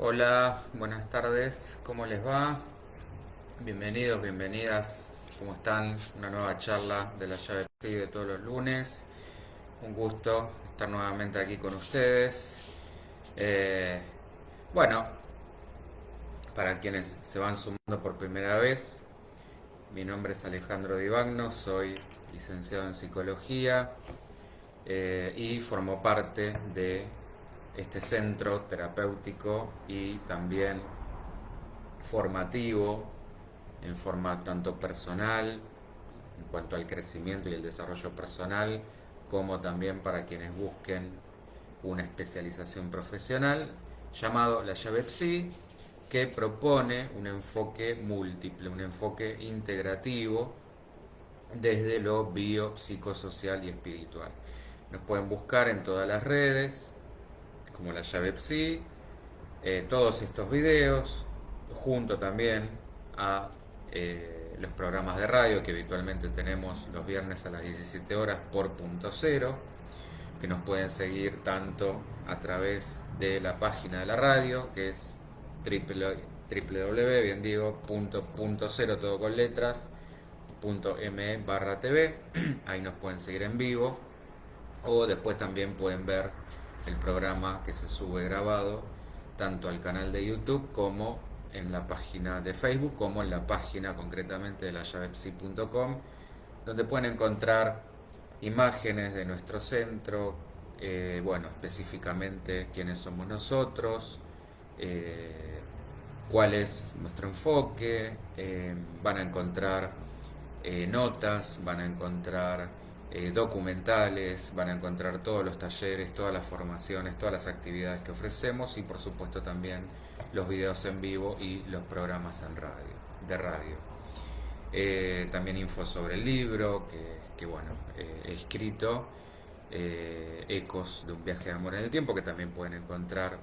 Hola, buenas tardes, ¿cómo les va? Bienvenidos, bienvenidas, ¿cómo están? Una nueva charla de la llave Pi de todos los lunes. Un gusto estar nuevamente aquí con ustedes. Eh, bueno, para quienes se van sumando por primera vez, mi nombre es Alejandro Divagno, soy licenciado en psicología y formo parte de este centro terapéutico y también formativo en forma tanto personal, en cuanto al crecimiento y el desarrollo personal, como también para quienes busquen una especialización profesional, llamado La Llave Psi, que propone un enfoque múltiple, un enfoque integrativo desde lo biopsicosocial y espiritual. Nos pueden buscar en todas las redes, como La Llave Psi, todos estos videos, junto también a los programas de radio que habitualmente tenemos los viernes a las 17 horas por Punto Cero, que nos pueden seguir tanto a través de la página de la radio, que es www, bien digo, punto cero todo con letras, .me/tv, ahí nos pueden seguir en vivo, o después también pueden ver el programa que se sube grabado tanto al canal de YouTube como en la página de Facebook, como en la página concretamente de layavepsi.com, donde pueden encontrar imágenes de nuestro centro, bueno, específicamente quiénes somos nosotros, eh, cuál es nuestro enfoque, van a encontrar notas, van a encontrar documentales, van a encontrar todos los talleres, todas las formaciones, todas las actividades que ofrecemos y por supuesto también los videos en vivo y los programas de radio. También info sobre el libro que bueno, he escrito, Ecos de un viaje de amor en el tiempo, que también pueden encontrar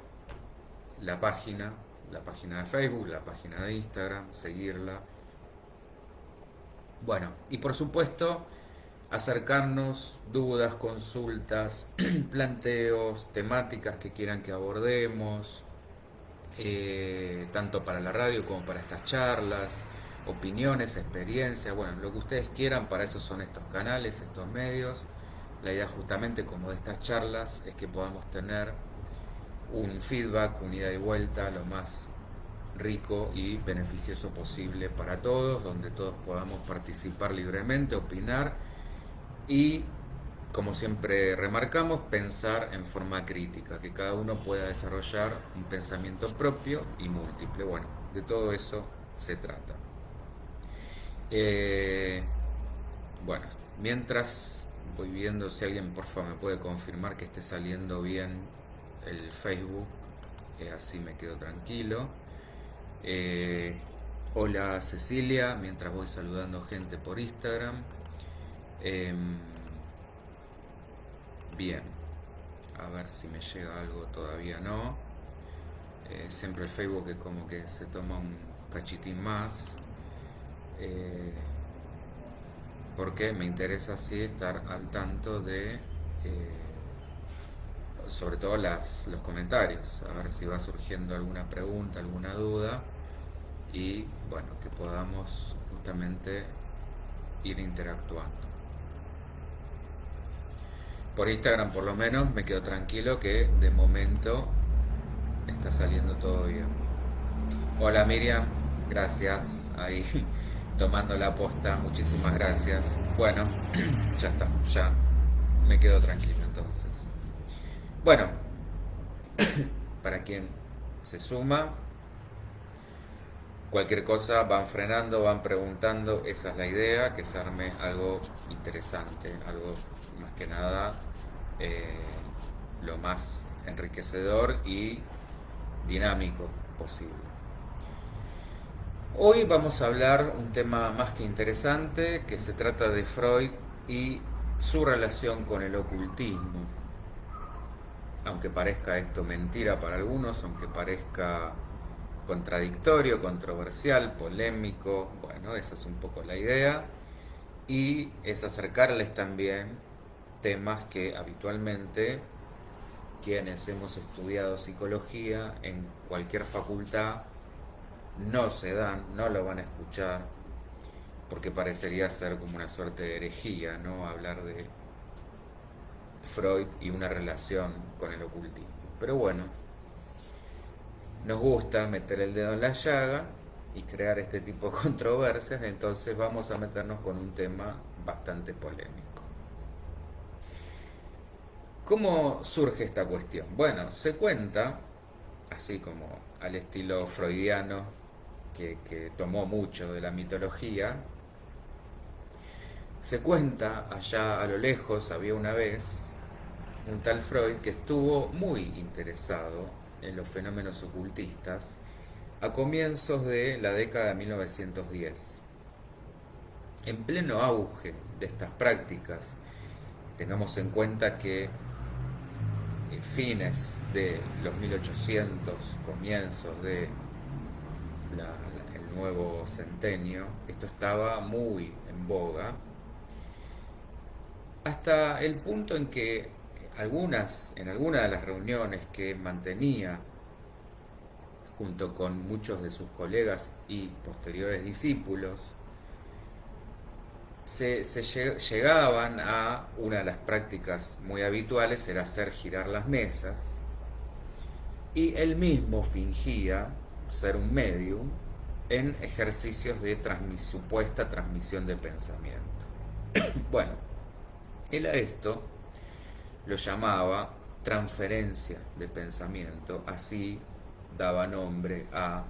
la página, la página de Facebook, la página de Instagram, seguirla. Bueno, y por supuesto, acercarnos, dudas, consultas, planteos, temáticas que quieran que abordemos, tanto para la radio como para estas charlas, opiniones, experiencias, bueno, lo que ustedes quieran, para eso son estos canales, estos medios. La idea justamente como de estas charlas es que podamos tener un feedback, un ida y vuelta lo más rico y beneficioso posible para todos, donde todos podamos participar libremente, opinar y, como siempre remarcamos, pensar en forma crítica, que cada uno pueda desarrollar un pensamiento propio y múltiple. Bueno, de todo eso se trata. Eh, bueno, mientras voy viendo si alguien por favor me puede confirmar que esté saliendo bien el Facebook, así me quedo tranquilo. Eh, Hola Cecilia, mientras voy saludando gente por Instagram. Em, Bien, a ver si me llega algo, todavía no. Siempre el Facebook es como que se toma un cachitín más. eh, Porque me interesa así estar al tanto de, sobre todo los comentarios, a ver si va surgiendo alguna pregunta, alguna duda y bueno, que podamos justamente ir interactuando. Por Instagram por lo menos me quedo tranquilo que de momento está saliendo todo bien. Hola Miriam, gracias, ahí tomando la posta, muchísimas gracias. Bueno, ya está, ya me quedo tranquilo entonces. Bueno, para quien se suma, cualquier cosa van frenando, van preguntando, esa es la idea, que se arme algo interesante, algo más que nada eh, lo más enriquecedor y dinámico posible. Hoy vamos a hablar un tema más que interesante, que se trata de Freud y su relación con el ocultismo. Aunque parezca esto mentira para algunos, aunque parezca contradictorio, controversial, polémico, bueno, esa es un poco la idea. Y es acercarles también temas que habitualmente quienes hemos estudiado psicología en cualquier facultad no se dan, no lo van a escuchar, porque parecería ser como una suerte de herejía, ¿no? Hablar de Freud y una relación con el ocultismo. Pero bueno, nos gusta meter el dedo en la llaga y crear este tipo de controversias, entonces vamos a meternos con un tema bastante polémico. ¿Cómo surge esta cuestión? Bueno, se cuenta, así como al estilo freudiano, que tomó mucho de la mitología, se cuenta allá a lo lejos, había una vez un tal Freud que estuvo muy interesado en los fenómenos ocultistas a comienzos de la década de 1910. En pleno auge de estas prácticas, tengamos en cuenta que fines de los 1800, comienzos de el nuevo centenio, esto estaba muy en boga, hasta el punto en que en algunas de las reuniones que mantenía junto con muchos de sus colegas y posteriores discípulos, llegaban a una de las prácticas muy habituales, era hacer girar las mesas, y él mismo fingía ser un medium en ejercicios de supuesta transmisión de pensamiento. Bueno, él a esto lo llamaba transferencia de pensamiento, así daba nombre a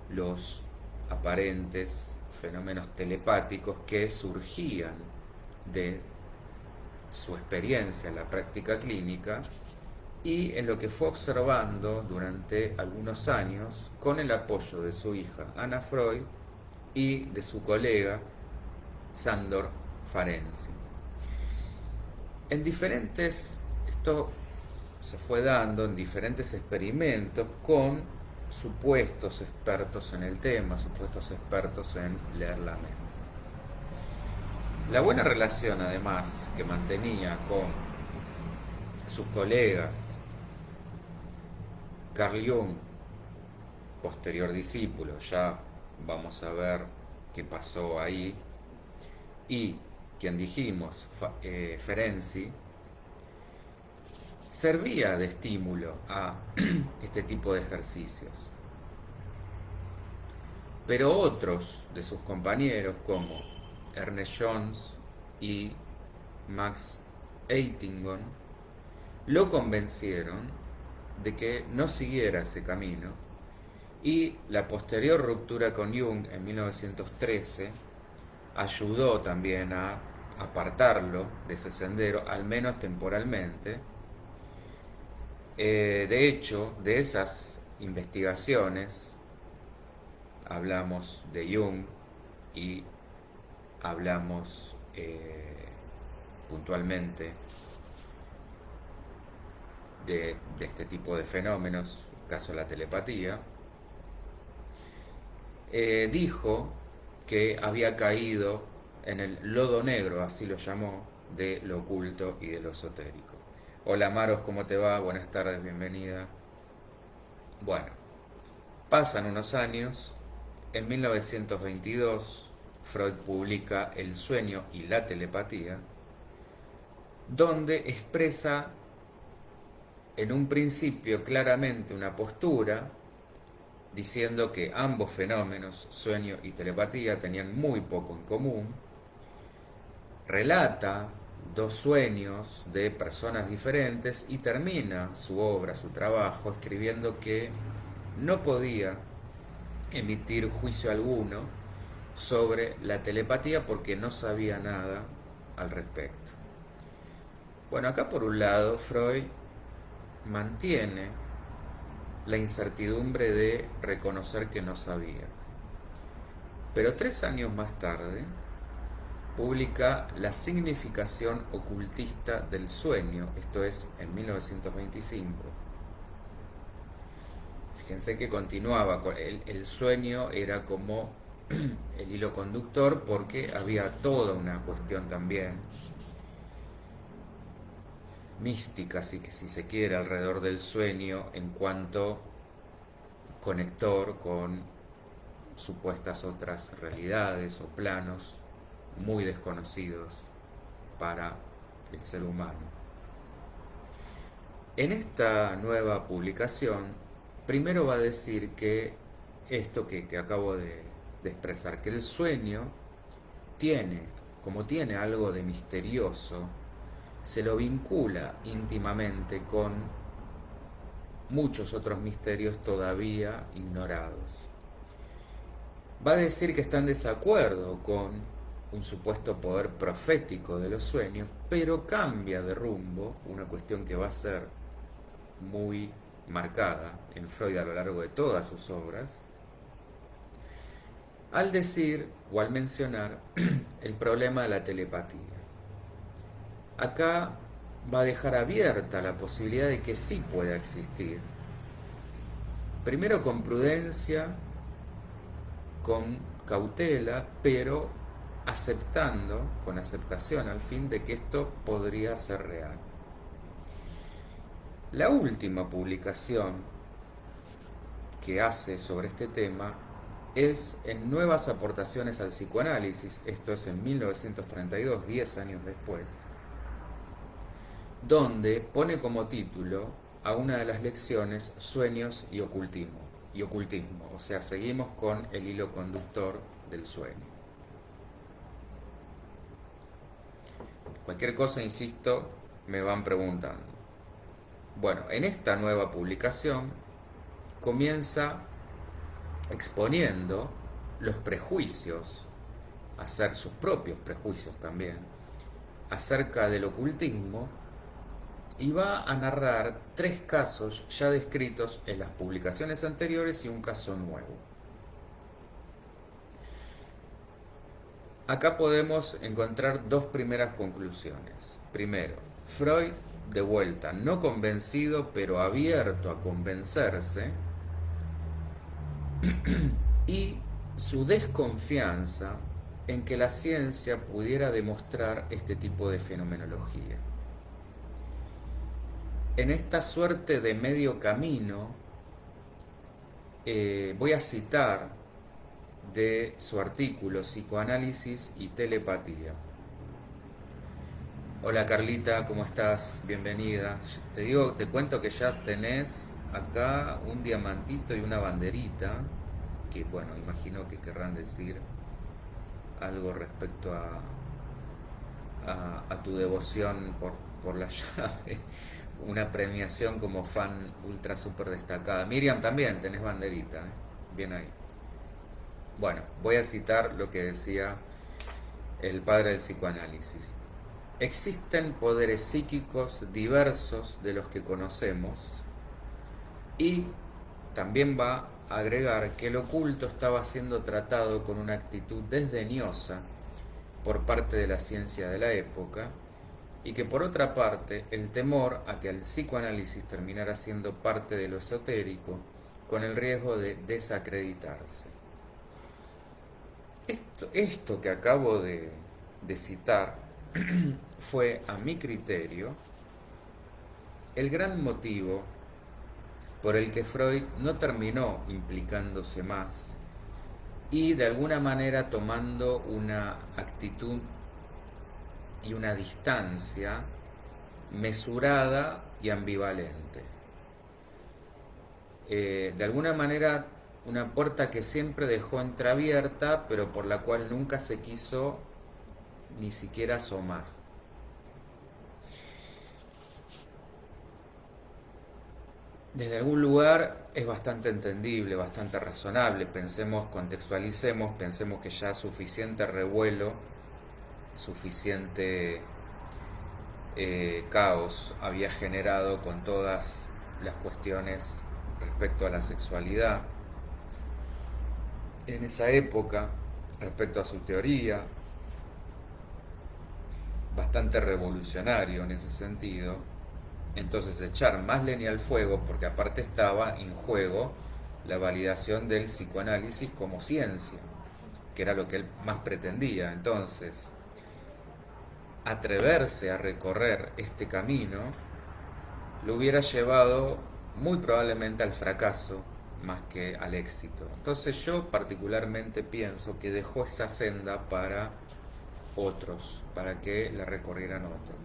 los aparentes fenómenos telepáticos que surgían de su experiencia en la práctica clínica y en lo que fue observando durante algunos años con el apoyo de su hija Anna Freud y de su colega Sándor Ferenczi. Esto se fue dando en diferentes experimentos con supuestos expertos en el tema, supuestos expertos en leer la mente. La buena relación, además, que mantenía con sus colegas, Carl Jung, posterior discípulo, ya vamos a ver qué pasó ahí, y quien dijimos, Ferenczi, servía de estímulo a este tipo de ejercicios. Pero otros de sus compañeros, como Ernest Jones y Max Eitingon, lo convencieron de que no siguiera ese camino, y la posterior ruptura con Jung en 1913 ayudó también a apartarlo de ese sendero, al menos temporalmente. De hecho, de esas investigaciones hablamos de Jung y hablamos puntualmente de este tipo de fenómenos, caso de la telepatía. Dijo que había caído en el lodo negro, así lo llamó, de lo oculto y de lo esotérico. Hola Maros, ¿cómo te va? Buenas tardes, bienvenida. Bueno, pasan unos años, en 1922 Freud publica El sueño y la telepatía, donde expresa en un principio claramente una postura diciendo que ambos fenómenos, sueño y telepatía, tenían muy poco en común. Relata dos sueños de personas diferentes y termina su obra, su trabajo, escribiendo que no podía emitir juicio alguno sobre la telepatía porque no sabía nada al respecto. Bueno, acá por un lado Freud mantiene la incertidumbre de reconocer que no sabía, pero 3 años más tarde publica La significación ocultista del sueño, esto es en 1925. Fíjense que continuaba, el sueño era como el hilo conductor porque había toda una cuestión también mística, así que si se quiere, alrededor del sueño en cuanto conector con supuestas otras realidades o planos muy desconocidos para el ser humano. En esta nueva publicación, primero va a decir que esto que acabo de expresar, que el sueño tiene, como tiene algo de misterioso, se lo vincula íntimamente con muchos otros misterios todavía ignorados. Va a decir que está en desacuerdo con un supuesto poder profético de los sueños, pero cambia de rumbo, una cuestión que va a ser muy marcada en Freud a lo largo de todas sus obras, al decir o al mencionar el problema de la telepatía. Acá va a dejar abierta la posibilidad de que sí pueda existir. Primero con prudencia, con cautela, pero aceptando, con aceptación al fin, de que esto podría ser real. La última publicación que hace sobre este tema es en Nuevas aportaciones al psicoanálisis, esto es en 1932, 10 años después, donde pone como título a una de las lecciones Sueños y ocultismo, o sea, seguimos con el hilo conductor del sueño. Cualquier cosa, insisto, me van preguntando. Bueno, en esta nueva publicación comienza exponiendo los prejuicios, hacer sus propios prejuicios también, acerca del ocultismo, y va a narrar 3 casos ya descritos en las publicaciones anteriores y un caso nuevo. Acá podemos encontrar 2 primeras conclusiones. Primero, Freud, de vuelta, no convencido, pero abierto a convencerse, y su desconfianza en que la ciencia pudiera demostrar este tipo de fenomenología. En esta suerte de medio camino, voy a citar de su artículo Psicoanálisis y Telepatía. Hola Carlita, ¿cómo estás? Bienvenida. Te cuento que ya tenés acá un diamantito y una banderita, que bueno, imagino que querrán decir algo respecto a tu devoción por la llave, una premiación como fan ultra super destacada. Miriam, también tenés banderita, ¿eh? Bien ahí. Bueno, voy a citar lo que decía el padre del psicoanálisis. Existen poderes psíquicos diversos de los que conocemos, y también va a agregar que el oculto estaba siendo tratado con una actitud desdeñosa por parte de la ciencia de la época, y que por otra parte el temor a que el psicoanálisis terminara siendo parte de lo esotérico, con el riesgo de desacreditarse. Esto que acabo de citar fue, a mi criterio, el gran motivo por el que Freud no terminó implicándose más y de alguna manera tomando una actitud y una distancia mesurada y ambivalente. De alguna manera, una puerta que siempre dejó entreabierta, pero por la cual nunca se quiso ni siquiera asomar. Desde algún lugar es bastante entendible, bastante razonable. Pensemos, contextualicemos, pensemos que ya suficiente revuelo, suficiente caos había generado con todas las cuestiones respecto a la sexualidad en esa época, respecto a su teoría, bastante revolucionario en ese sentido. Entonces echar más leña al fuego, porque aparte estaba en juego la validación del psicoanálisis como ciencia, que era lo que él más pretendía. Entonces, atreverse a recorrer este camino lo hubiera llevado muy probablemente al fracaso más que al éxito. Entonces yo particularmente pienso que dejó esa senda para otros, para que la recorrieran otros.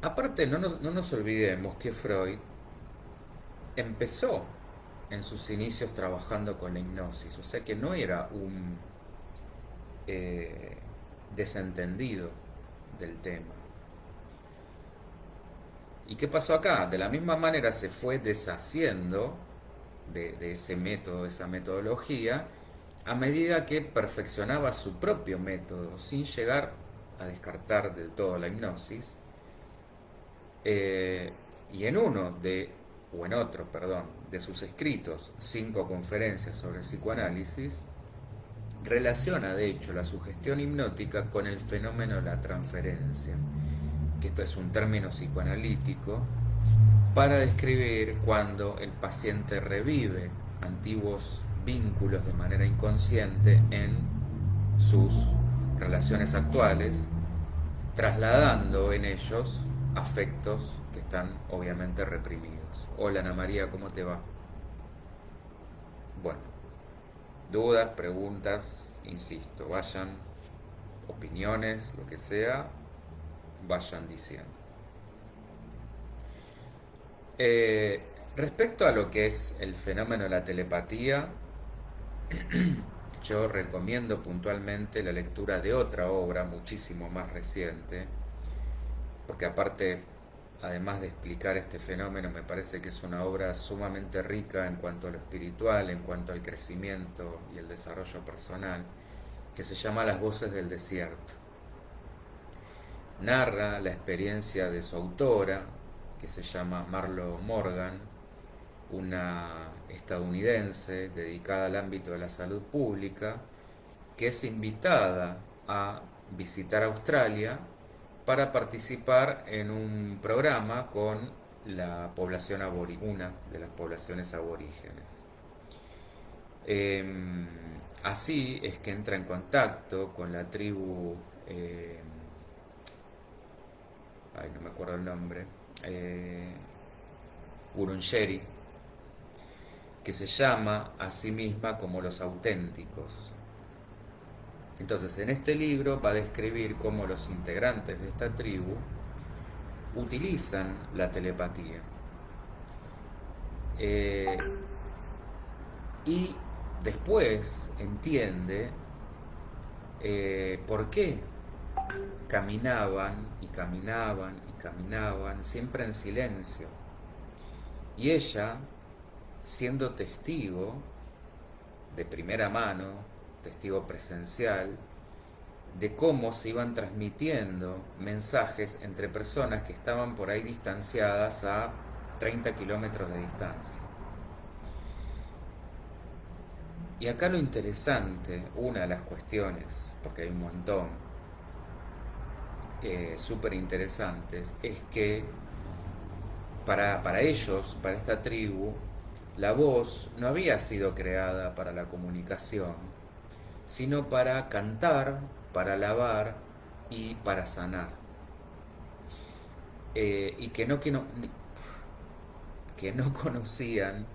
Aparte, no nos olvidemos que Freud empezó en sus inicios trabajando con la hipnosis, o sea que no era un eh, desentendido del tema. ¿Y qué pasó acá? De la misma manera se fue deshaciendo de ese método, de esa metodología, a medida que perfeccionaba su propio método, sin llegar a descartar del todo la hipnosis. Eh, y en uno de, o en otro, perdón, de sus escritos, 5 conferencias sobre psicoanálisis, relaciona de hecho la sugestión hipnótica con el fenómeno de la transferencia, que esto es un término psicoanalítico para describir cuando el paciente revive antiguos vínculos de manera inconsciente en sus relaciones actuales, trasladando en ellos afectos que están obviamente reprimidos. Hola Ana María, ¿cómo te va? Bueno, dudas, preguntas, insisto, vayan, opiniones, lo que sea, vayan diciendo. Eh, Respecto a lo que es el fenómeno de la telepatía, yo recomiendo puntualmente la lectura de otra obra muchísimo más reciente, porque aparte, además de explicar este fenómeno, me parece que es una obra sumamente rica en cuanto a lo espiritual, en cuanto al crecimiento y el desarrollo personal, que se llama Las voces del desierto. Narra la experiencia de su autora, que se llama Marlo Morgan, una estadounidense dedicada al ámbito de la salud pública, que es invitada a visitar Australia para participar en un programa con la población una de las poblaciones aborígenes. Eh, Así es que entra en contacto con la tribu, ay, no me acuerdo el nombre, Uruncheri, que se llama a sí misma como los auténticos. Entonces, en este libro va a describir cómo los integrantes de esta tribu utilizan la telepatía. Eh, y después entiende por qué caminaban y caminaban y caminaban siempre en silencio. Y ella, siendo testigo de primera mano, testigo presencial, de cómo se iban transmitiendo mensajes entre personas que estaban por ahí distanciadas a 30 kilómetros de distancia. Y acá lo interesante, una de las cuestiones, porque hay un montón súper interesantes, es que para ellos, para esta tribu, la voz no había sido creada para la comunicación, sino para cantar, para alabar y para sanar. Y que no conocían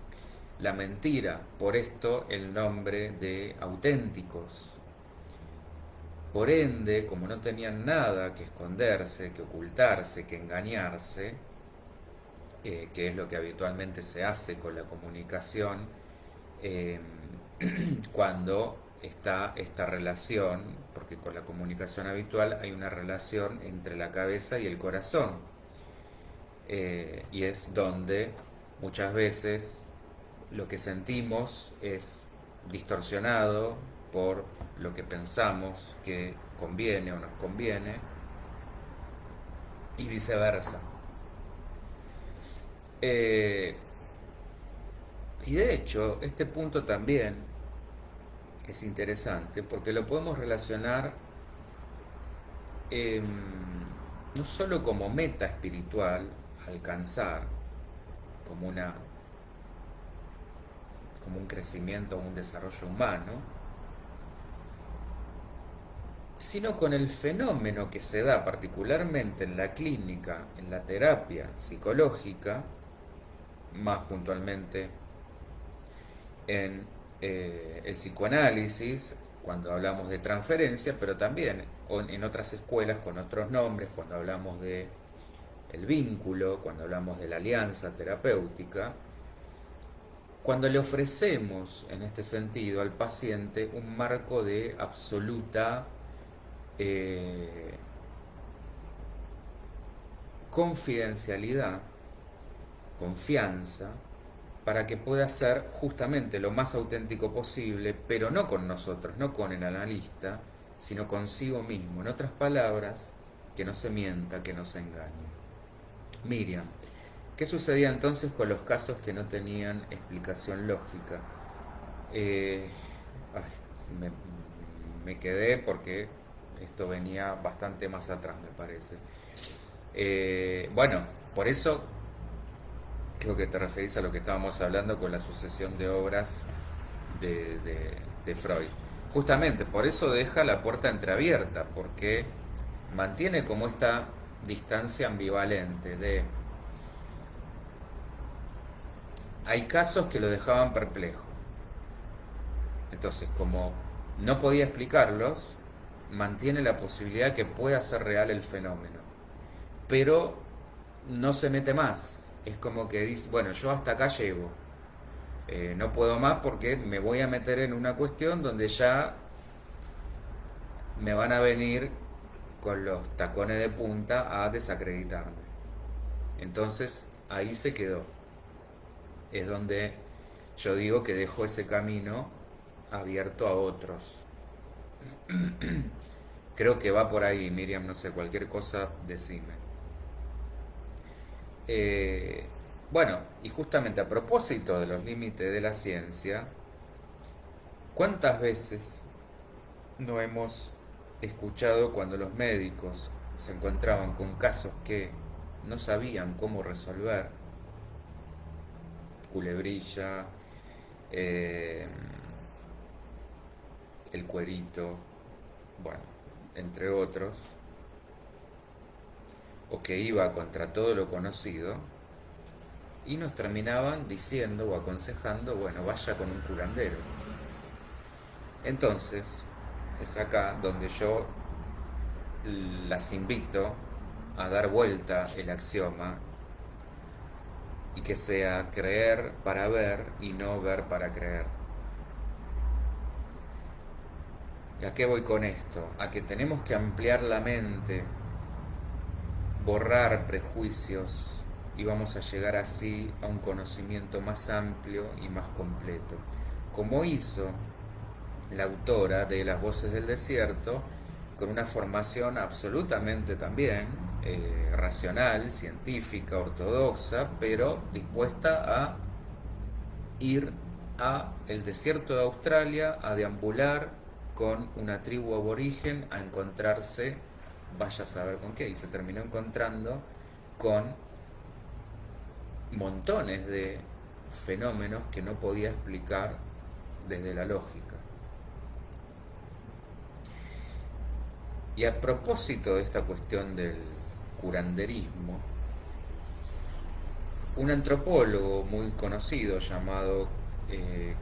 la mentira, por esto el nombre de auténticos. Por ende, como no tenían nada que esconderse, que ocultarse, que engañarse, que es lo que habitualmente se hace con la comunicación, eh, cuando está esta relación, porque con la comunicación habitual hay una relación entre la cabeza y el corazón, y es donde muchas veces lo que sentimos es distorsionado por lo que pensamos que conviene o nos conviene, y viceversa. Eh, y de hecho, este punto también es interesante porque lo podemos relacionar eh, no solo como meta espiritual alcanzar, como como un crecimiento o un desarrollo humano, sino con el fenómeno que se da particularmente en la clínica, en la terapia psicológica, más puntualmente en el psicoanálisis, cuando hablamos de transferencia, pero también en otras escuelas con otros nombres, cuando hablamos de el vínculo, cuando hablamos de la alianza terapéutica, cuando le ofrecemos en este sentido al paciente un marco de absoluta eh, confidencialidad, confianza, para que pueda ser justamente lo más auténtico posible, pero no con nosotros, no con el analista, sino consigo mismo. En otras palabras, que no se mienta, que no se engañe. Miriam, ¿qué sucedía entonces con los casos que no tenían explicación lógica? Eh, ay, me quedé porque esto venía bastante más atrás, me parece. Bueno, por eso creo que te referís a lo que estábamos hablando con la sucesión de obras de Freud. Justamente por eso deja la puerta entreabierta, porque mantiene como esta distancia ambivalente de... Hay casos que lo dejaban perplejo. Entonces, como no podía explicarlos, mantiene la posibilidad que pueda ser real el fenómeno. Pero no se mete más. Es como que dice, bueno, yo hasta acá llego. No puedo más porque me voy a meter en una cuestión donde ya me van a venir con los tacones de punta a desacreditarme. Entonces ahí se quedó. Es donde yo digo que dejó ese camino abierto a otros. Creo que va por ahí, Miriam, no sé, cualquier cosa, decime. Eh, bueno, y justamente a propósito de los límites de la ciencia, ¿cuántas veces no hemos escuchado cuando los médicos se encontraban con casos que no sabían cómo resolver? Culebrilla, eh, el cuerito, bueno, entre otros, o que iba contra todo lo conocido, y nos terminaban diciendo o aconsejando, bueno, vaya con un curandero. Entonces, es acá donde yo las invito a dar vuelta el axioma y que sea creer para ver y no ver para creer. ¿Y a qué voy con esto? A que tenemos que ampliar la mente, borrar prejuicios y vamos a llegar así a un conocimiento más amplio y más completo, como hizo la autora de Las Voces del Desierto, con una formación absolutamente también racional, científica, ortodoxa, pero dispuesta a ir a el desierto de Australia, a deambular con una tribu aborigen, a encontrarse, vaya a saber con qué, y se terminó encontrando con montones de fenómenos que no podía explicar desde la lógica. Y a propósito de esta cuestión del curanderismo, un antropólogo muy conocido llamado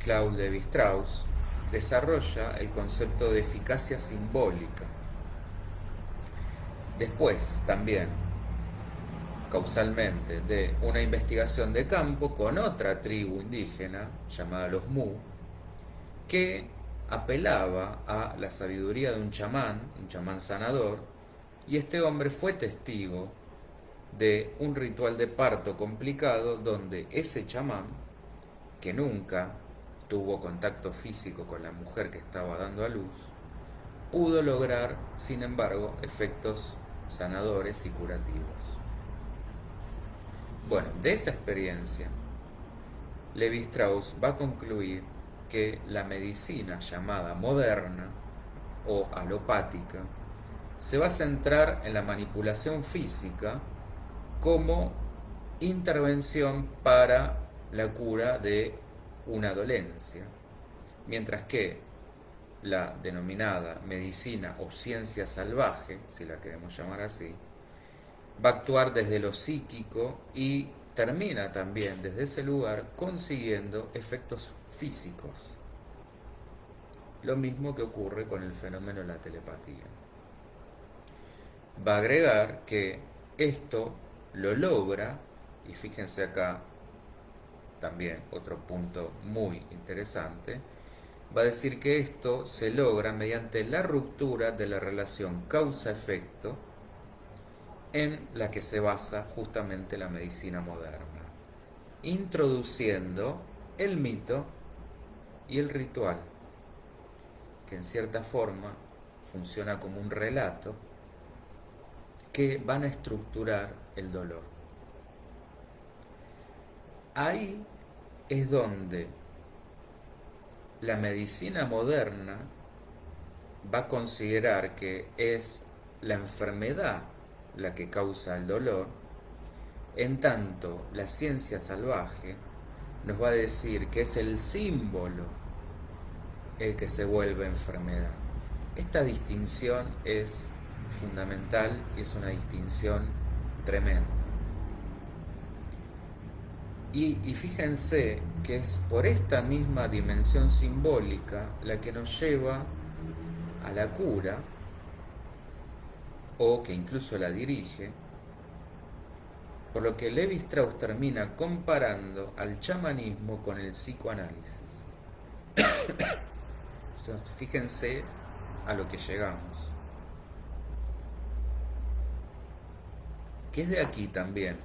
Claude Lévi-Strauss desarrolla el concepto de eficacia simbólica. Después, también, causalmente, de una investigación de campo con otra tribu indígena llamada los Mu, que apelaba a la sabiduría de un chamán sanador, y este hombre fue testigo de un ritual de parto complicado donde ese chamán, que nunca tuvo contacto físico con la mujer que estaba dando a luz, pudo lograr, sin embargo, efectos sanadores y curativos. Bueno, de esa experiencia, Lévi-Strauss va a concluir que la medicina llamada moderna o alopática se va a centrar en la manipulación física como intervención para la cura de una dolencia, mientras que la denominada medicina o ciencia salvaje, si la queremos llamar así, va a actuar desde lo psíquico y termina también desde ese lugar consiguiendo efectos físicos. Lo mismo que ocurre con el fenómeno de la telepatía. Va a agregar que esto lo logra, y fíjense acá también otro punto muy interesante, va a decir que esto se logra mediante la ruptura de la relación causa-efecto en la que se basa justamente la medicina moderna, introduciendo el mito y el ritual, que en cierta forma funciona como un relato que van a estructurar el dolor. Ahí es donde la medicina moderna va a considerar que es la enfermedad la que causa el dolor, en tanto la ciencia salvaje nos va a decir que es el símbolo el que se vuelve enfermedad. Esta distinción es fundamental y es una distinción tremenda. Y fíjense que es por esta misma dimensión simbólica la que nos lleva a la cura, o que incluso la dirige, por lo que Levi Strauss termina comparando al chamanismo con el psicoanálisis. Entonces, fíjense a lo que llegamos. Que es de aquí también,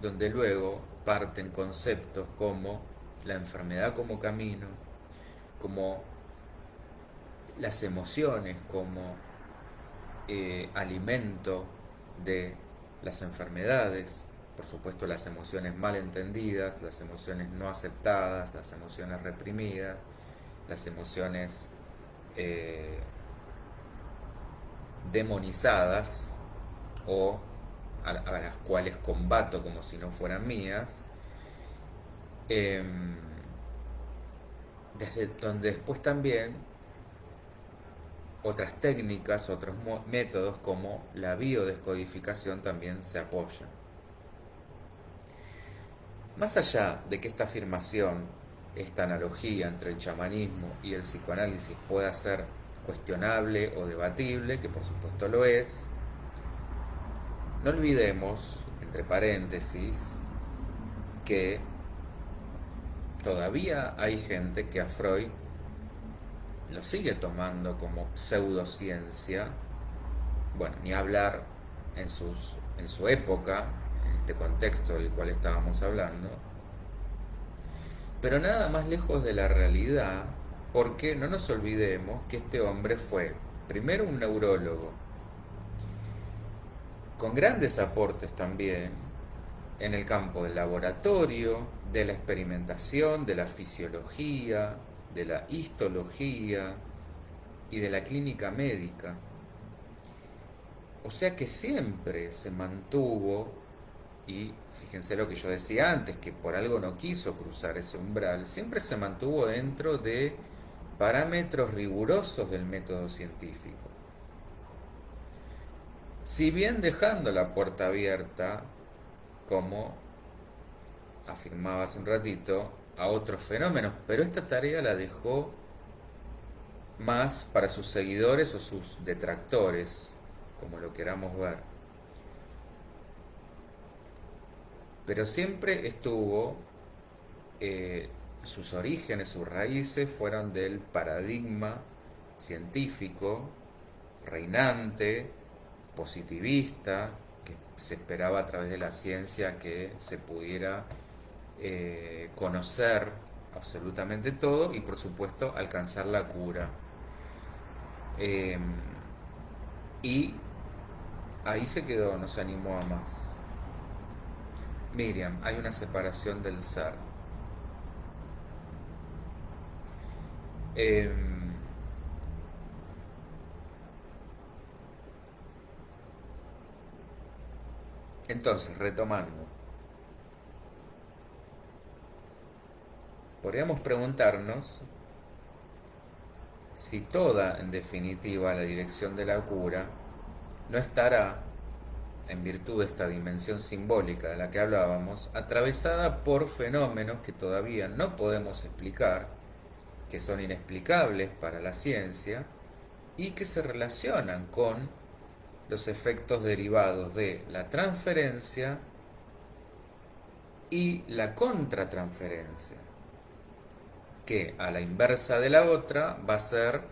donde luego parten conceptos como la enfermedad como camino, como las emociones como alimento de las enfermedades, por supuesto las emociones mal entendidas, las emociones no aceptadas, las emociones reprimidas, las emociones eh, demonizadas o a las cuales combato como si no fueran mías, desde donde después también otras técnicas, otros métodos como la biodescodificación también se apoyan. Más allá de que esta afirmación, esta analogía entre el chamanismo y el psicoanálisis pueda ser cuestionable o debatible, que por supuesto lo es, no olvidemos, entre paréntesis, que todavía hay gente que a Freud lo sigue tomando como pseudociencia, bueno, ni hablar en su época, en este contexto del cual estábamos hablando, pero nada más lejos de la realidad, porque no nos olvidemos que este hombre fue primero un neurólogo, con grandes aportes también en el campo del laboratorio, de la experimentación, de la fisiología, de la histología y de la clínica médica. O sea que siempre se mantuvo, y fíjense lo que yo decía antes, que por algo no quiso cruzar ese umbral, siempre se mantuvo dentro de parámetros rigurosos del método científico. Si bien dejando la puerta abierta, como afirmaba hace un ratito, a otros fenómenos, pero esta tarea la dejó más para sus seguidores o sus detractores, como lo queramos ver. Pero siempre estuvo, sus orígenes, sus raíces fueron del paradigma científico, reinante, positivista, que se esperaba a través de la ciencia que se pudiera conocer absolutamente todo y por supuesto alcanzar la cura. Eh, y ahí se quedó, no se animó a más. Miriam, hay una separación del ser. Eh, entonces, retomando, podríamos preguntarnos si toda, en definitiva, la dirección de la cura no estará, en virtud de esta dimensión simbólica de la que hablábamos, atravesada por fenómenos que todavía no podemos explicar, que son inexplicables para la ciencia y que se relacionan con los efectos derivados de la transferencia y la contratransferencia, que a la inversa de la otra va a ser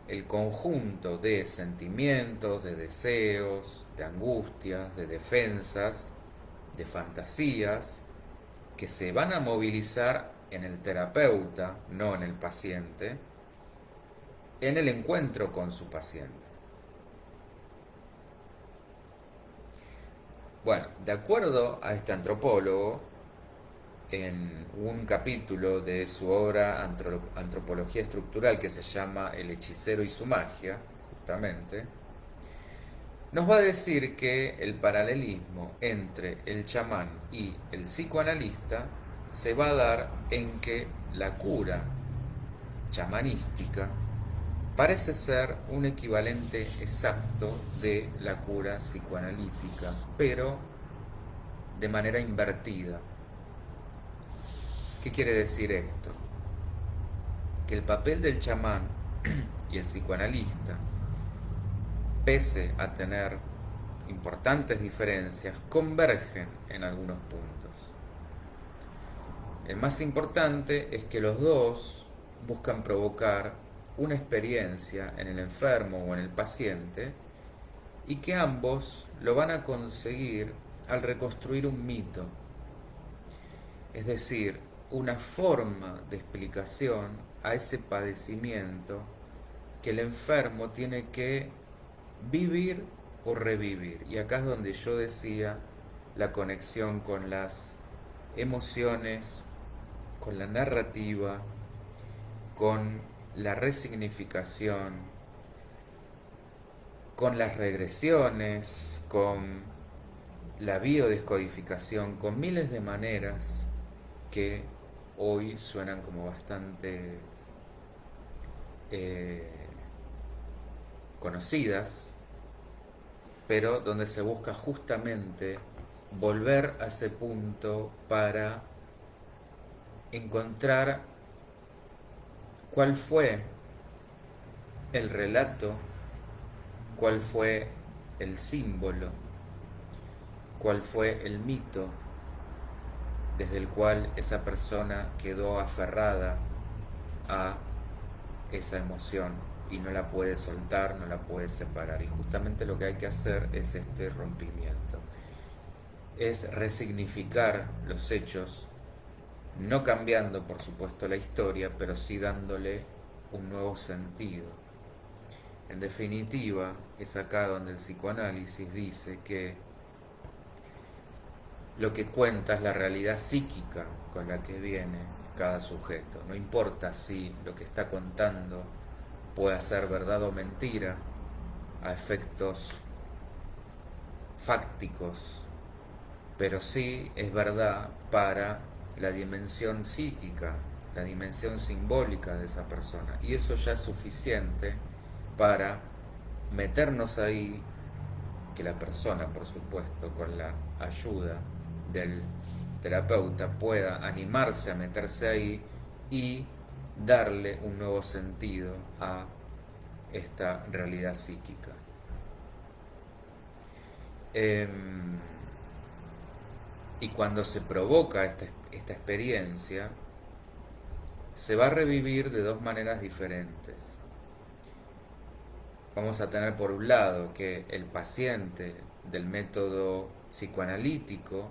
el conjunto de sentimientos, de deseos, de angustias, de defensas, de fantasías, que se van a movilizar en el terapeuta, no en el paciente, en el encuentro con su paciente. Bueno, de acuerdo a este antropólogo, en un capítulo de su obra Antropología Estructural, que se llama El hechicero y su magia, justamente, nos va a decir que el paralelismo entre el chamán y el psicoanalista se va a dar en que la cura chamanística parece ser un equivalente exacto de la cura psicoanalítica, pero de manera invertida. ¿Qué quiere decir esto? Que el papel del chamán y el psicoanalista, pese a tener importantes diferencias, convergen en algunos puntos. El más importante es que los dos buscan provocar una experiencia en el enfermo o en el paciente y que ambos lo van a conseguir al reconstruir un mito, es decir, una forma de explicación a ese padecimiento que el enfermo tiene que vivir o revivir. Y acá es donde yo decía la conexión con las emociones, con la narrativa, con la resignificación, con las regresiones, con la biodescodificación, con miles de maneras que hoy suenan como bastante conocidas, pero donde se busca justamente volver a ese punto para encontrar cuál fue el relato, cuál fue el símbolo, cuál fue el mito desde el cual esa persona quedó aferrada a esa emoción y no la puede soltar, no la puede separar. Y justamente lo que hay que hacer es este rompimiento. Es resignificar los hechos, no cambiando por supuesto la historia, pero sí dándole un nuevo sentido. En definitiva, es acá donde el psicoanálisis dice que lo que cuenta es la realidad psíquica con la que viene cada sujeto. No importa si lo que está contando pueda ser verdad o mentira a efectos fácticos, pero sí es verdad para la dimensión psíquica, la dimensión simbólica de esa persona. Y eso ya es suficiente para meternos ahí, que la persona, por supuesto, con la ayuda del terapeuta pueda animarse a meterse ahí y darle un nuevo sentido a esta realidad psíquica. Y cuando se provoca esta experiencia, se va a revivir de dos maneras diferentes. Vamos a tener por un lado que el paciente del método psicoanalítico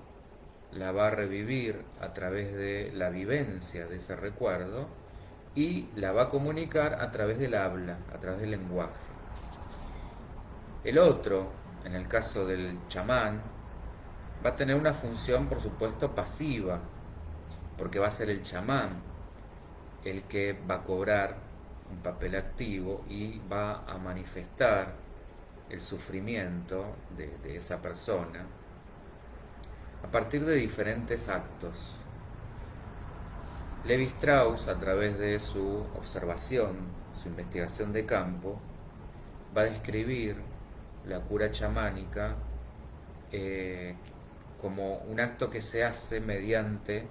la va a revivir a través de la vivencia de ese recuerdo y la va a comunicar a través del habla, a través del lenguaje. El otro, en el caso del chamán, va a tener una función, por supuesto, pasiva, porque va a ser el chamán el que va a cobrar un papel activo y va a manifestar el sufrimiento de esa persona a partir de diferentes actos. Levi Strauss, a través de su observación, su investigación de campo, va a describir la cura chamánica eh, como un acto que se hace mediante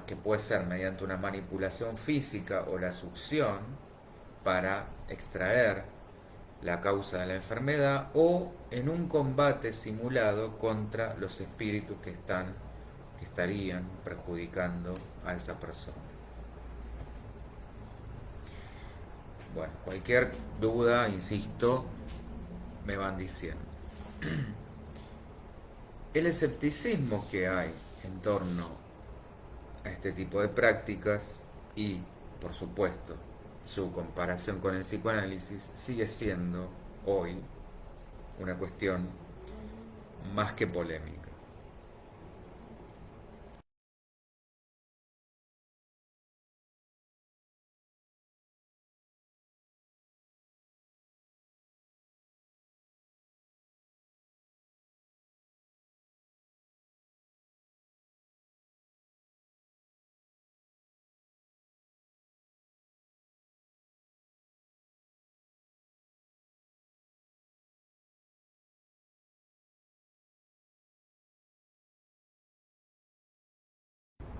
que puede ser mediante una manipulación física o la succión para extraer la causa de la enfermedad, o en un combate simulado contra los espíritus que estarían perjudicando a esa persona. Bueno, cualquier duda, insisto, me van diciendo. El escepticismo que hay en torno a este tipo de prácticas y, por supuesto, su comparación con el psicoanálisis sigue siendo hoy una cuestión más que polémica.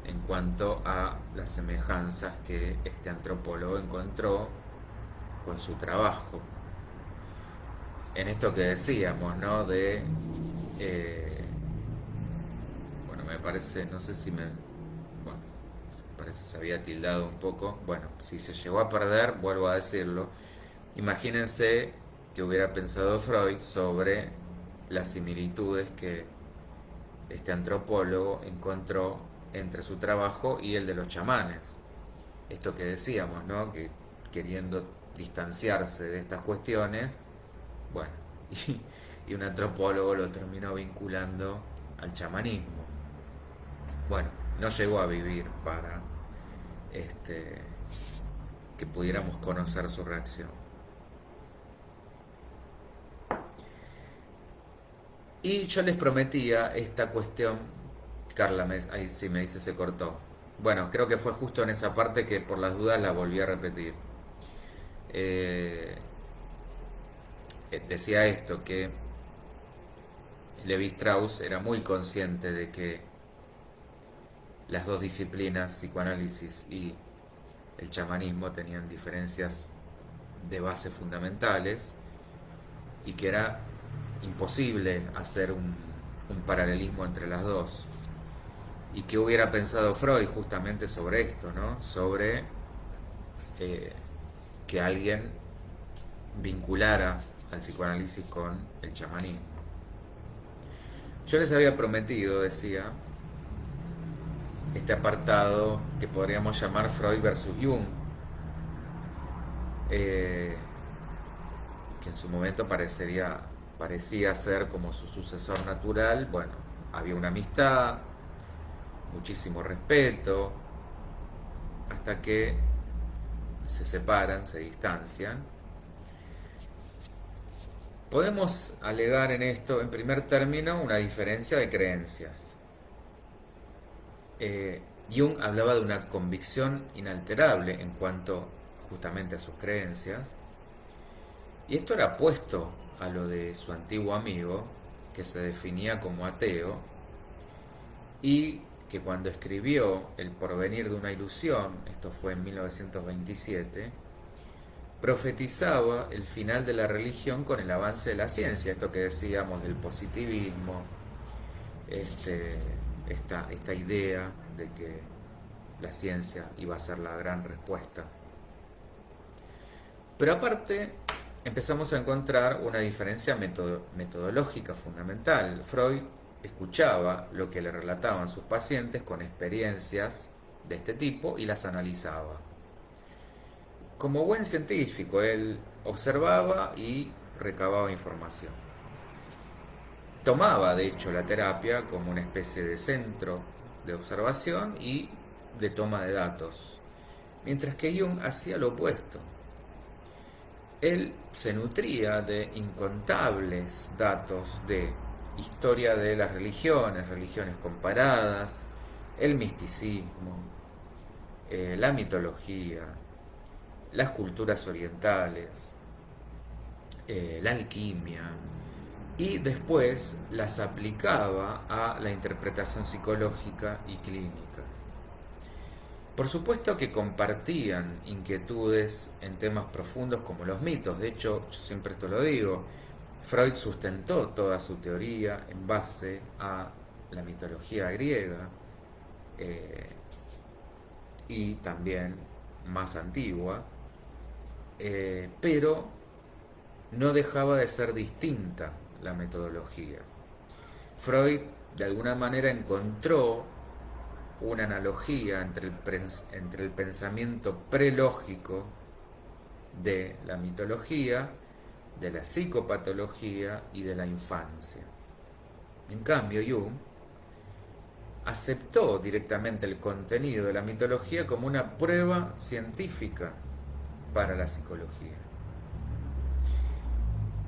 En cuanto a las semejanzas que este antropólogo encontró con su trabajo. En esto que decíamos, ¿no? Eh, bueno, me parece, no sé si bueno, parece que se había tildado un poco. Bueno, si se llegó a perder, vuelvo a decirlo. Imagínense que hubiera pensado Freud sobre las similitudes que este antropólogo encontró entre su trabajo y el de los chamanes. Esto que decíamos, ¿no? Que queriendo distanciarse de estas cuestiones, bueno, y un antropólogo lo terminó vinculando al chamanismo. Bueno, no llegó a vivir para este, que pudiéramos conocer su reacción. Y yo les prometía esta cuestión. Carla, ahí sí me dice se cortó. Bueno, creo que fue justo en esa parte que por las dudas la volví a repetir. Eh, Decía esto, que Levi Strauss era muy consciente de que las dos disciplinas, psicoanálisis y el chamanismo, tenían diferencias de base fundamentales y que era imposible hacer un paralelismo entre las dos. ¿Y qué hubiera pensado Freud justamente sobre esto, ¿no? Sobre eh, que alguien vinculara al psicoanálisis con el chamanismo. Yo les había prometido, decía, este apartado que podríamos llamar Freud versus Jung, eh, que en su momento parecía ser como su sucesor natural. Bueno, había una amistad, muchísimo respeto, hasta que se separan, se distancian. Podemos alegar en esto, en primer término, una diferencia de creencias. Jung hablaba de una convicción inalterable en cuanto justamente a sus creencias, y esto era opuesto a lo de su antiguo amigo, que se definía como ateo, y que cuando escribió El porvenir de una ilusión, esto fue en 1927, profetizaba el final de la religión con el avance de la ciencia, esto que decíamos del positivismo, este, esta idea de que la ciencia iba a ser la gran respuesta. Pero aparte empezamos a encontrar una diferencia metodológica fundamental. Freud escuchaba lo que le relataban sus pacientes con experiencias de este tipo y las analizaba. Como buen científico, él observaba y recababa información. Tomaba, de hecho, la terapia como una especie de centro de observación y de toma de datos, mientras que Jung hacía lo opuesto. Él se nutría de incontables datos de historia de las religiones, religiones comparadas, el misticismo, la mitología, las culturas orientales, la alquimia, y después las aplicaba a la interpretación psicológica y clínica. Por supuesto que compartían inquietudes en temas profundos como los mitos. De hecho, yo siempre esto lo digo, Freud sustentó toda su teoría en base a la mitología griega, eh, y también más antigua, pero no dejaba de ser distinta la metodología. Freud de alguna manera encontró una analogía entre el pensamiento prelógico de la mitología, de la psicopatología y de la infancia. En cambio, Jung aceptó directamente el contenido de la mitología como una prueba científica para la psicología.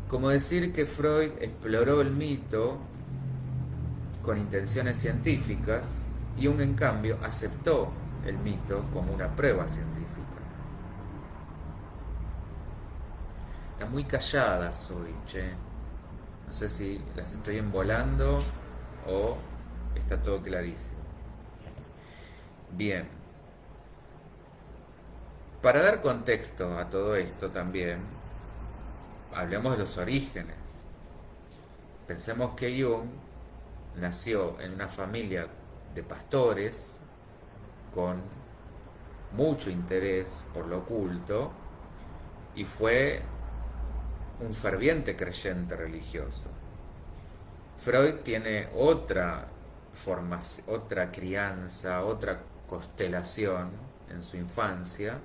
Como decir que Freud exploró el mito con intenciones científicas y Jung en cambio aceptó el mito como una prueba científica. Están muy calladas hoy, che. No sé si las estoy embolando o está todo clarísimo. Bien. Para dar contexto a todo esto también, hablemos de los orígenes. Pensemos que Jung nació en una familia de pastores con mucho interés por lo oculto y fue un ferviente creyente religioso. Freud tiene otra formación, otra crianza, otra constelación en su infancia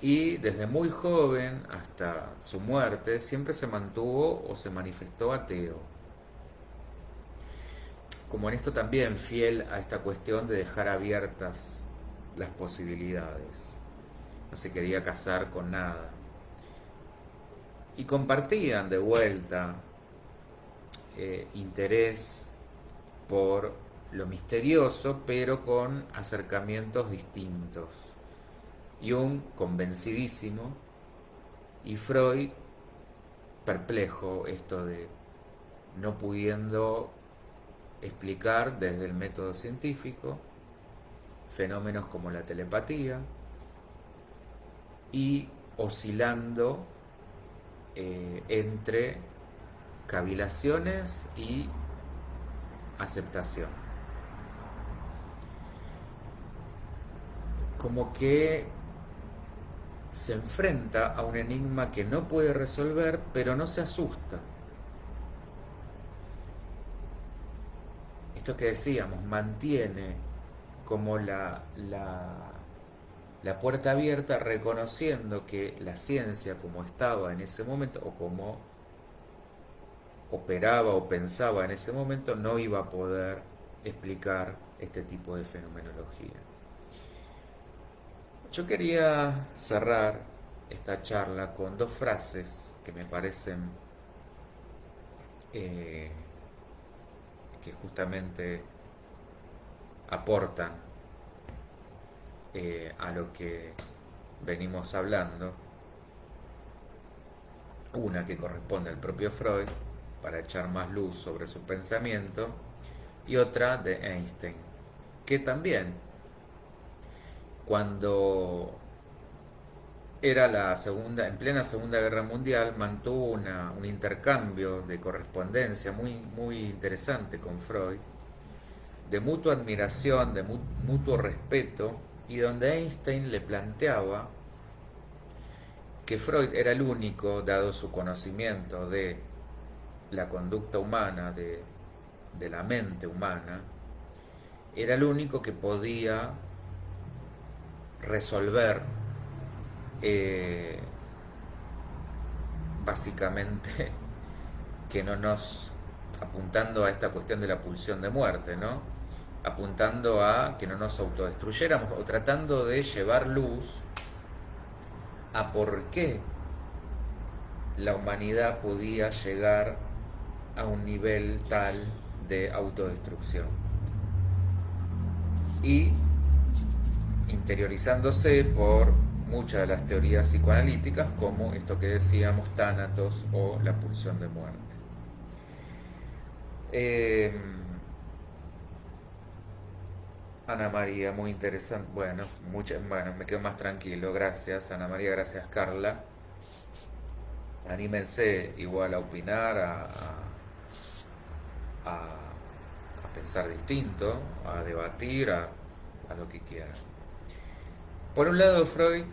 y desde muy joven hasta su muerte siempre se mantuvo o se manifestó ateo. Como en esto también fiel a esta cuestión de dejar abiertas las posibilidades. No se quería casar con nada. Y compartían de vuelta interés por lo misterioso, pero con acercamientos distintos. Jung convencidísimo y Freud perplejo, esto de no pudiendo explicar desde el método científico fenómenos como la telepatía y oscilando entre cavilaciones y aceptación. Como que se enfrenta a un enigma que no puede resolver, pero no se asusta. Esto que decíamos, mantiene como la puerta abierta, reconociendo que la ciencia como estaba en ese momento, o como operaba o pensaba en ese momento, no iba a poder explicar este tipo de fenomenología. Yo quería cerrar esta charla con dos frases que me parecen que justamente aportan a lo que venimos hablando. Una que corresponde al propio Freud para echar más luz sobre su pensamiento y otra de Einstein, que también cuando era en plena Segunda Guerra Mundial, mantuvo un intercambio de correspondencia muy interesante con Freud, de mutua admiración, de mutuo respeto, y donde Einstein le planteaba que Freud era el único, dado su conocimiento de la conducta humana, de la mente humana, era el único que podía resolver básicamente que no nos, apuntando a esta cuestión de la pulsión de muerte, ¿no? Apuntando a que no nos autodestruyéramos o tratando de llevar luz a por qué la humanidad podía llegar a un nivel tal de autodestrucción. Y interiorizándose por muchas de las teorías psicoanalíticas, como esto que decíamos, tánatos o la pulsión de muerte. Eh, Ana María, muy interesante. Bueno, bueno, me quedo más tranquilo. Gracias, Ana María. Gracias, Carla. Anímense igual a opinar, a pensar distinto, a debatir, a lo que quieran. Por un lado, Freud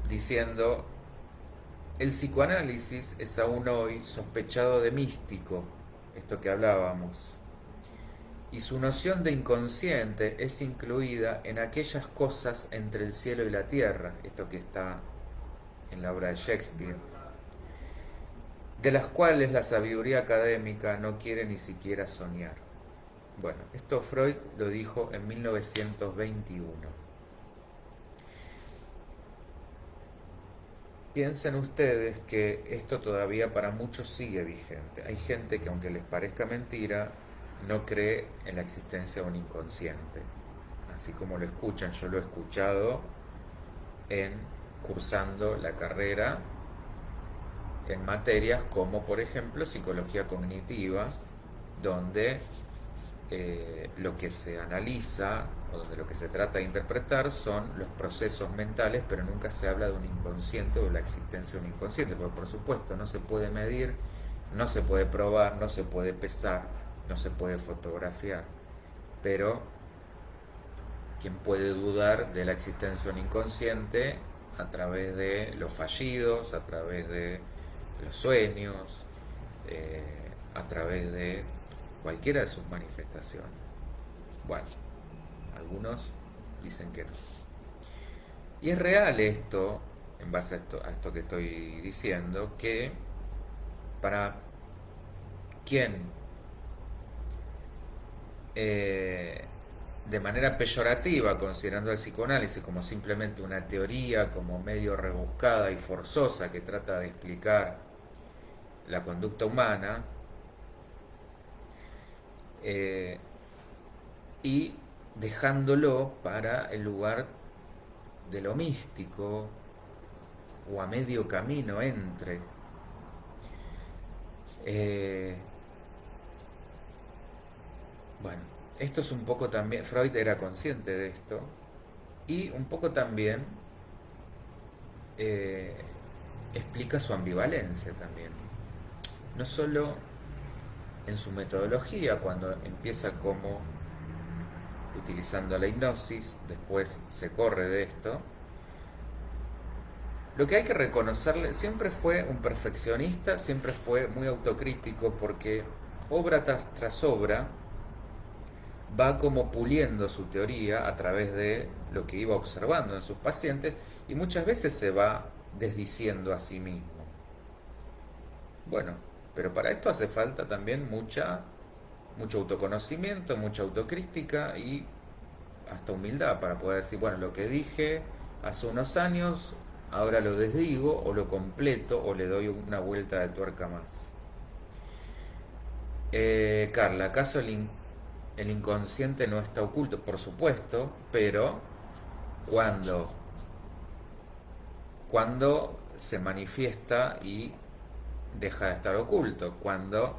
diciendo, el psicoanálisis es aún hoy sospechado de místico, esto que hablábamos, y su noción de inconsciente es incluida en aquellas cosas entre el cielo y la tierra, esto que está en la obra de Shakespeare, de las cuales la sabiduría académica no quiere ni siquiera soñar. Bueno, esto Freud lo dijo en 1921. Piensen ustedes que esto todavía para muchos sigue vigente. Hay gente que, aunque les parezca mentira, no cree en la existencia de un inconsciente. Así como lo escuchan, yo lo he escuchado cursando la carrera en materias como, por ejemplo, psicología cognitiva, donde lo que se analiza o donde lo que se trata de interpretar son los procesos mentales, pero nunca se habla de un inconsciente o de la existencia de un inconsciente, porque por supuesto no se puede medir, no se puede probar, no se puede pesar, no se puede fotografiar, pero ¿quién puede dudar de la existencia de un inconsciente a través de los fallidos, a través de los sueños, a través de cualquiera de sus manifestaciones? Bueno, algunos dicen que no. Y es real esto, en base a esto que estoy diciendo, que para quien de manera peyorativa, considerando el psicoanálisis como simplemente una teoría, como medio rebuscada y forzosa que trata de explicar la conducta humana, y dejándolo para el lugar de lo místico o a medio camino entre. Bueno, esto es un poco también, Freud era consciente de esto, y un poco también explica su ambivalencia también. No solo en su metodología, cuando empieza como utilizando la hipnosis, después se corre de esto. Lo que hay que reconocerle, siempre fue un perfeccionista, siempre fue muy autocrítico, porque obra tras obra va como puliendo su teoría a través de lo que iba observando en sus pacientes, y muchas veces se va desdiciendo a sí mismo. Bueno, pero para esto hace falta también mucho autoconocimiento, mucha autocrítica y hasta humildad para poder decir, bueno, lo que dije hace unos años, ahora lo desdigo o lo completo o le doy una vuelta de tuerca más. Carla, ¿acaso el inconsciente no está oculto? Por supuesto, pero cuando se manifiesta y deja de estar oculto, cuando,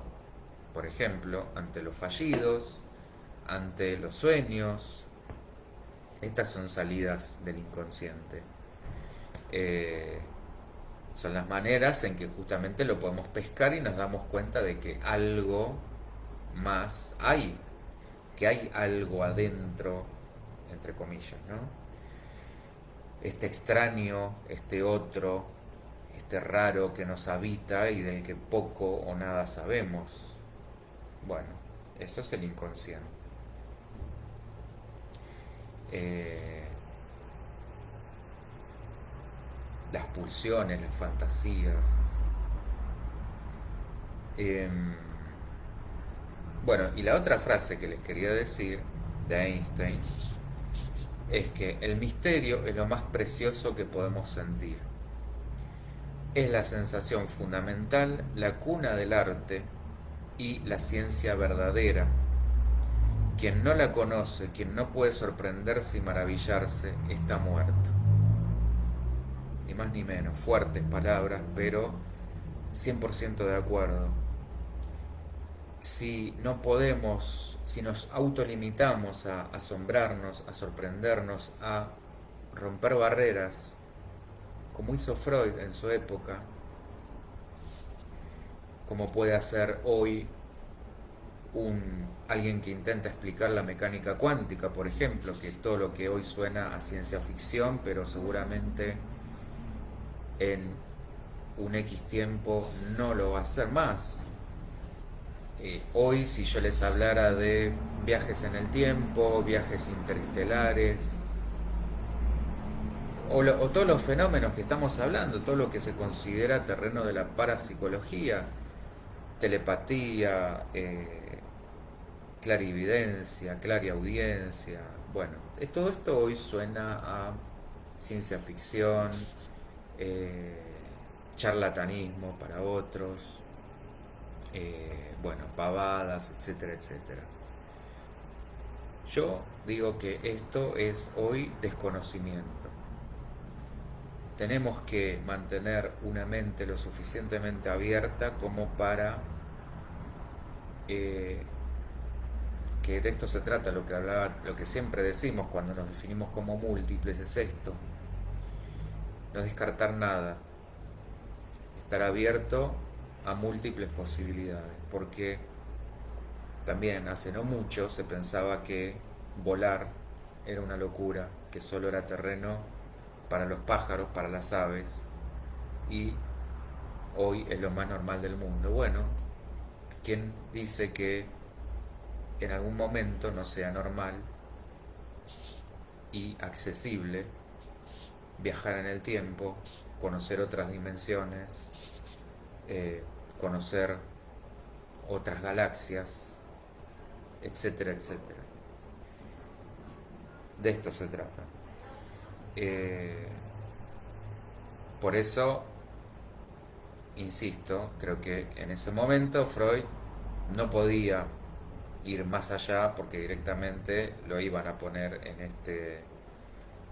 por ejemplo, ante los fallidos, ante los sueños, estas son salidas del inconsciente. Son las maneras en que justamente lo podemos pescar y nos damos cuenta de que algo más hay, que hay algo adentro, entre comillas, ¿no? Este extraño, este otro, este raro que nos habita y del que poco o nada sabemos. Bueno, eso es el inconsciente. Las pulsiones, las fantasías. Bueno, y la otra frase que les quería decir de Einstein es que el misterio es lo más precioso que podemos sentir. Es la sensación fundamental, la cuna del arte y la ciencia verdadera. Quien no la conoce, quien no puede sorprenderse y maravillarse, está muerto. Ni más ni menos, fuertes palabras, pero 100% de acuerdo. Si no podemos, si nos autolimitamos a asombrarnos, a sorprendernos, a romper barreras, como hizo Freud en su época, como puede hacer hoy alguien que intenta explicar la mecánica cuántica, por ejemplo, que todo lo que hoy suena a ciencia ficción, pero seguramente en un X tiempo no lo va a hacer más. Hoy, si yo les hablara de viajes en el tiempo, viajes interestelares, o todos los fenómenos que estamos hablando, todo lo que se considera terreno de la parapsicología, telepatía, clarividencia, clariaudiencia, bueno, todo esto hoy suena a ciencia ficción, eh, charlatanismo para otros, bueno, pavadas, etcétera, etcétera. Yo digo que esto es hoy desconocimiento. Tenemos que mantener una mente lo suficientemente abierta como para que de esto se trata, lo que hablaba, lo que siempre decimos cuando nos definimos como múltiples es esto: no descartar nada, estar abierto a múltiples posibilidades, porque también hace no mucho se pensaba que volar era una locura, que solo era terreno para los pájaros, para las aves, y hoy es lo más normal del mundo. Bueno, ¿quién dice que en algún momento no sea normal y accesible viajar en el tiempo, conocer otras dimensiones, conocer otras galaxias, etcétera, etcétera? De esto se trata. Por eso, insisto, creo que en ese momento Freud no podía ir más allá porque directamente lo iban a poner en este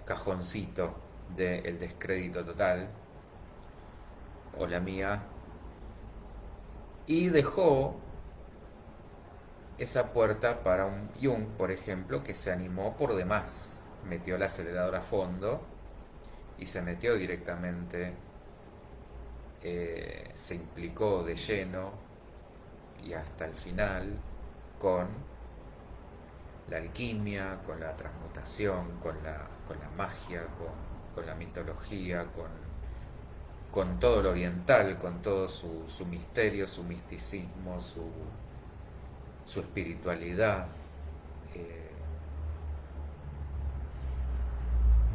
cajoncito del descrédito total, o la mía, y dejó esa puerta para un Jung, por ejemplo, que se animó por demás, metió el acelerador a fondo y se metió directamente, se implicó de lleno y hasta el final con la alquimia, con la transmutación, con la magia, con la mitología, con todo lo oriental, con todo su misterio, su misticismo, su espiritualidad, eh,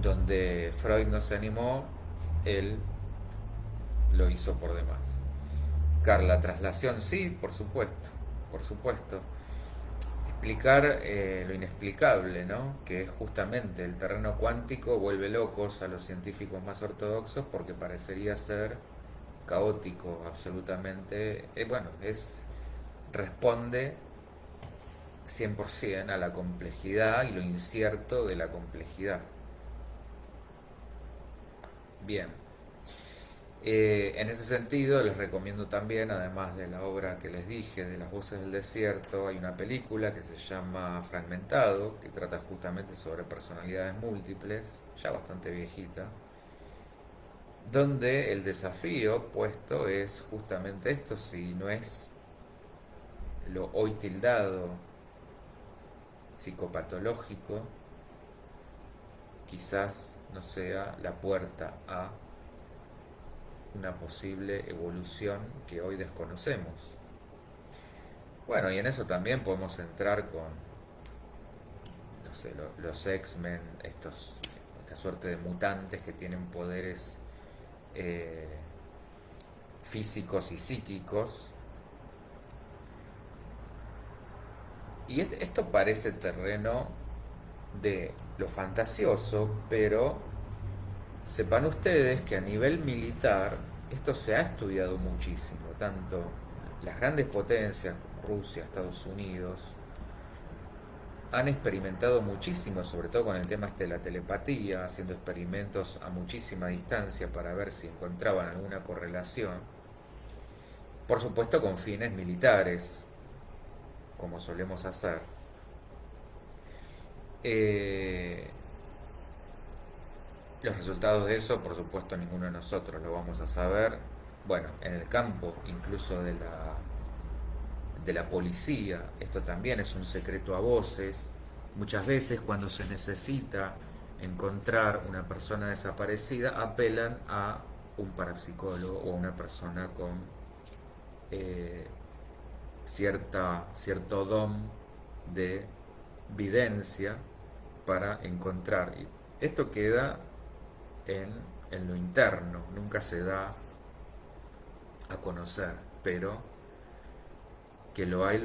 donde Freud no se animó, él lo hizo por demás. La traslación sí, por supuesto, por supuesto. Explicar lo inexplicable, ¿no? Que es justamente el terreno cuántico vuelve locos a los científicos más ortodoxos porque parecería ser caótico, absolutamente, bueno, responde 100% a la complejidad y lo incierto de la complejidad. Bien. En ese sentido les recomiendo también, además de la obra que les dije de Las Voces del Desierto, hay una película que se llama Fragmentado, que trata justamente sobre personalidades múltiples, ya bastante viejita, donde el desafío puesto es justamente esto: si no es lo hoy tildado psicopatológico, quizás no sea la puerta a una posible evolución que hoy desconocemos. Bueno, y en eso también podemos entrar con, no sé, los X-Men, esta suerte de mutantes que tienen poderes eh, físicos y psíquicos. Y esto parece terreno de lo fantasioso, pero sepan ustedes que a nivel militar esto se ha estudiado muchísimo, tanto las grandes potencias como Rusia, Estados Unidos, han experimentado muchísimo, sobre todo con el tema de la telepatía, haciendo experimentos a muchísima distancia para ver si encontraban alguna correlación, por supuesto con fines militares, como solemos hacer. Eh, los resultados de eso, por supuesto, ninguno de nosotros lo vamos a saber. Bueno, en el campo incluso de la policía, esto también es un secreto a voces. Muchas veces cuando se necesita encontrar una persona desaparecida, apelan a un parapsicólogo o a una persona con eh, cierto don de videncia para encontrar. Esto queda en lo interno, nunca se da a conocer, pero que lo hay,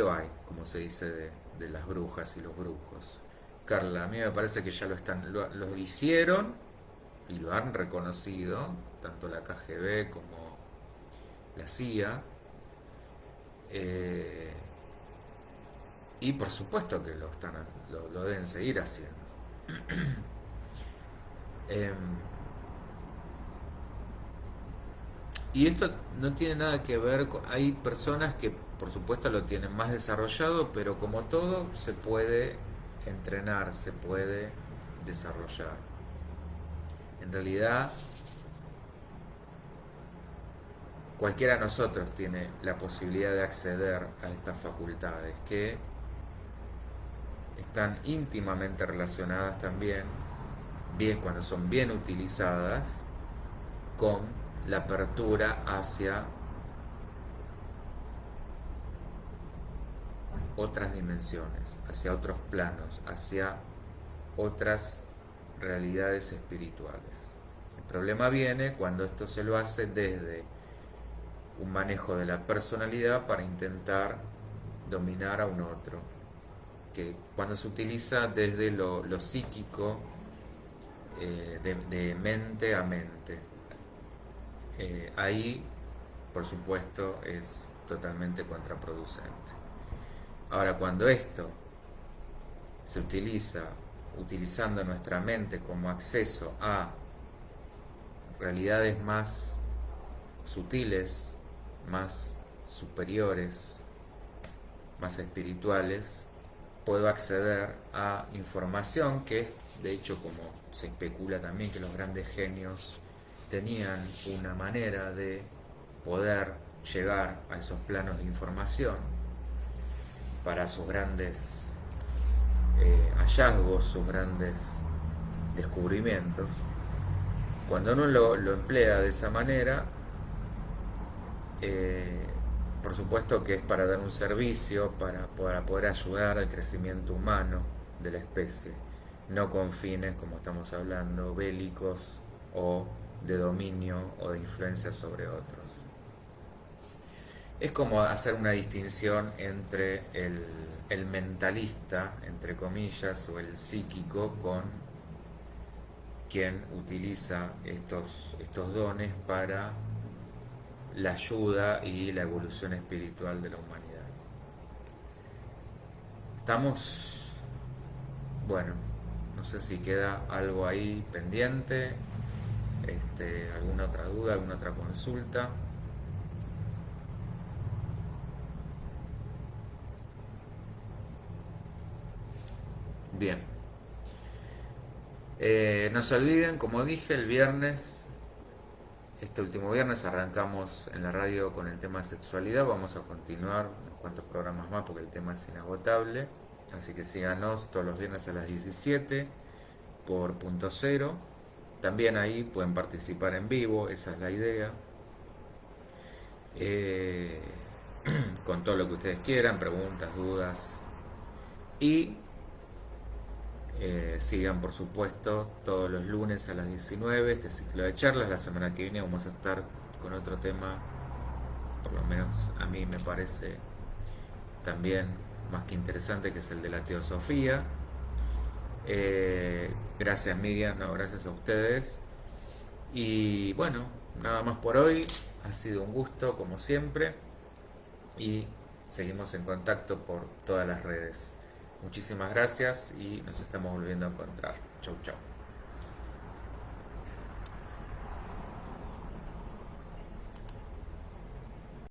como se dice de las brujas y los brujos. Carla, a mí me parece que ya lo hicieron y lo han reconocido, tanto la KGB como la CIA, eh, y por supuesto que lo deben seguir haciendo. Em, y esto no tiene nada que ver con... Hay personas que por supuesto lo tienen más desarrollado, pero como todo se puede entrenar, se puede desarrollar. En realidad, cualquiera de nosotros tiene la posibilidad de acceder a estas facultades que están íntimamente relacionadas también, bien cuando son bien utilizadas, con la apertura hacia otras dimensiones, hacia otros planos, hacia otras realidades espirituales. El problema viene cuando esto se lo hace desde un manejo de la personalidad para intentar dominar a un otro, que cuando se utiliza desde lo psíquico, de mente a mente, ahí por supuesto es totalmente contraproducente. Ahora, cuando esto se utiliza utilizando nuestra mente como acceso a realidades más sutiles, más superiores, más espirituales, puedo acceder a información que es, de hecho, como se especula también, que los grandes genios tenían una manera de poder llegar a esos planos de información para sus grandes hallazgos, sus grandes descubrimientos. Cuando uno lo emplea de esa manera, por supuesto que es para dar un servicio, para poder ayudar al crecimiento humano de la especie, no con fines, como estamos hablando, bélicos o de dominio o de influencia sobre otros. Es como hacer una distinción entre el mentalista, entre comillas, o el psíquico, con quien utiliza estos dones para la ayuda y la evolución espiritual de la humanidad. Estamos, bueno, no sé si queda algo ahí pendiente, alguna otra duda, alguna otra consulta. Bien. No se olviden, como dije, el viernes, este último viernes, arrancamos en la radio con el tema sexualidad. Vamos a continuar unos cuantos programas más porque el tema es inagotable. Así que síganos todos los viernes a las 17 por Punto Cero. También ahí pueden participar en vivo, esa es la idea. Eh, con todo lo que ustedes quieran, preguntas, dudas. Y sigan, por supuesto, todos los lunes a las 19 este ciclo de charlas. La semana que viene vamos a estar con otro tema, por lo menos a mí me parece también más que interesante, que es el de la teosofía. Gracias, Miriam, no, gracias a ustedes. Y bueno, nada más por hoy. Ha sido un gusto, como siempre. Y seguimos en contacto por todas las redes. Muchísimas gracias y nos estamos volviendo a encontrar. Chau, chau.